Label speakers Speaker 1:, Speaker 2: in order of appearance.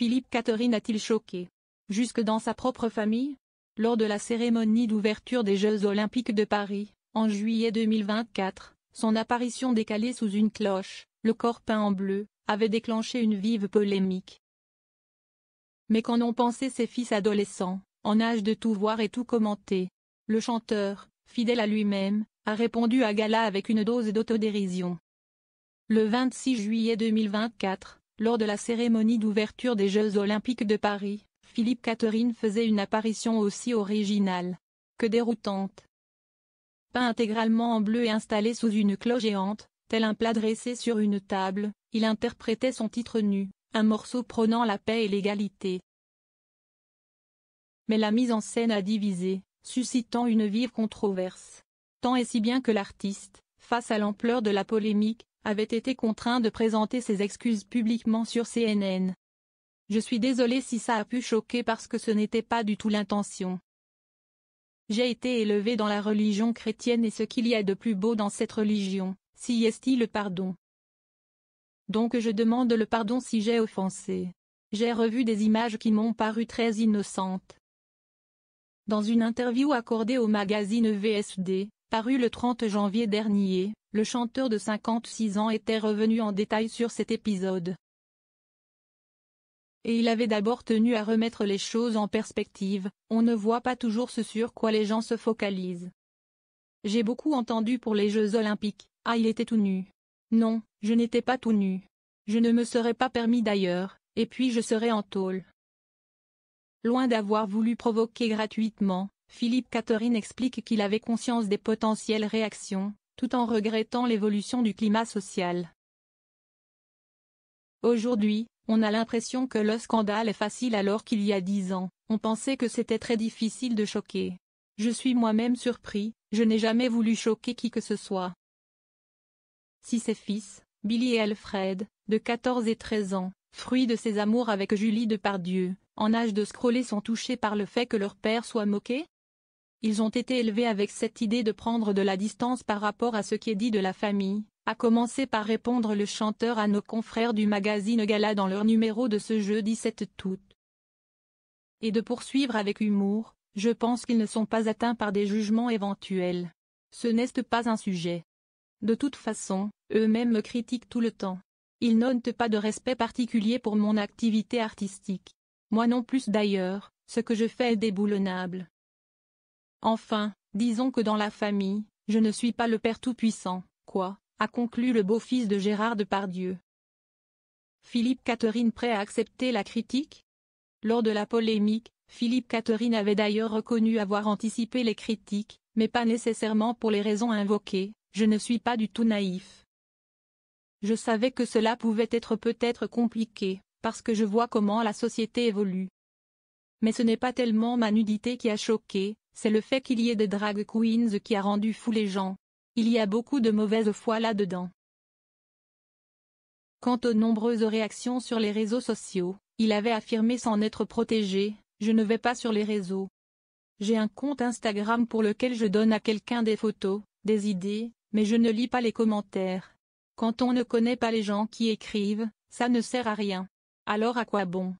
Speaker 1: Philippe Catherine a-t-il choqué? Jusque dans sa propre famille? Lors de la cérémonie d'ouverture des Jeux Olympiques de Paris, en juillet 2024, son apparition décalée sous une cloche, le corps peint en bleu, avait déclenché une vive polémique. Mais qu'en ont pensé ses fils adolescents, en âge de tout voir et tout commenter? Le chanteur, fidèle à lui-même, a répondu à gala avec une dose d'autodérision. Le 26 juillet 2024, lors de la cérémonie d'ouverture des Jeux Olympiques de Paris, Philippe Catherine faisait une apparition aussi originale que déroutante. Peint intégralement en bleu et installé sous une cloche géante, tel un plat dressé sur une table, il interprétait son titre nu, un morceau prônant la paix et l'égalité. Mais la mise en scène a divisé, suscitant une vive controverse. Tant et si bien que l'artiste, face à l'ampleur de la polémique, avait été contraint de présenter ses excuses publiquement sur CNN. « Je suis désolé si ça a pu choquer parce que ce n'était pas du tout l'intention. J'ai été élevé dans la religion chrétienne et ce qu'il y a de plus beau dans cette religion, si est-il le pardon. Donc je demande le pardon si j'ai offensé. J'ai revu des images qui m'ont paru très innocentes. » Dans une interview accordée au magazine VSD, paru le 30 janvier dernier, le chanteur de 56 ans était revenu en détail sur cet épisode. Et il avait d'abord tenu à remettre les choses en perspective, on ne voit pas toujours ce sur quoi les gens se focalisent. J'ai beaucoup entendu pour les Jeux Olympiques, ah il était tout nu. Non, je n'étais pas tout nu. Je ne me serais pas permis d'ailleurs, et puis je serais en tôle. Loin d'avoir voulu provoquer gratuitement, Philippe Catherine explique qu'il avait conscience des potentielles réactions, tout en regrettant l'évolution du climat social. Aujourd'hui, on a l'impression que le scandale est facile alors qu'il y a 10 ans, on pensait que c'était très difficile de choquer. Je suis moi-même surpris, je n'ai jamais voulu choquer qui que ce soit. Si ses fils, Billy et Alfred, de 14 et 13 ans, fruits de ses amours avec Julie Depardieu, en âge de scroller sont touchés par le fait que leur père soit moqué? Ils ont été élevés avec cette idée de prendre de la distance par rapport à ce qui est dit de la famille, a commencé par répondre le chanteur à nos confrères du magazine Gala dans leur numéro de ce jeudi 7 août. Et de poursuivre avec humour, je pense qu'ils ne sont pas atteints par des jugements éventuels. Ce n'est pas un sujet. De toute façon, eux-mêmes me critiquent tout le temps. Ils n'ont pas de respect particulier pour mon activité artistique. Moi non plus d'ailleurs, ce que je fais est déboulonnable. Enfin, disons que dans la famille, je ne suis pas le père tout-puissant, quoi, a conclu le beau-fils de Gérard Depardieu. Philippe Catherine prêt à accepter la critique? Lors de la polémique, Philippe Catherine avait d'ailleurs reconnu avoir anticipé les critiques, mais pas nécessairement pour les raisons invoquées, je ne suis pas du tout naïf. Je savais que cela pouvait être peut-être compliqué, parce que je vois comment la société évolue. Mais ce n'est pas tellement ma nudité qui a choqué, c'est le fait qu'il y ait des drag queens qui a rendu fou les gens. Il y a beaucoup de mauvaise foi là-dedans. Quant aux nombreuses réactions sur les réseaux sociaux, il avait affirmé s'en être protégé, je ne vais pas sur les réseaux. J'ai un compte Instagram pour lequel je donne à quelqu'un des photos, des idées, mais je ne lis pas les commentaires. Quand on ne connaît pas les gens qui écrivent, ça ne sert à rien. Alors à quoi bon?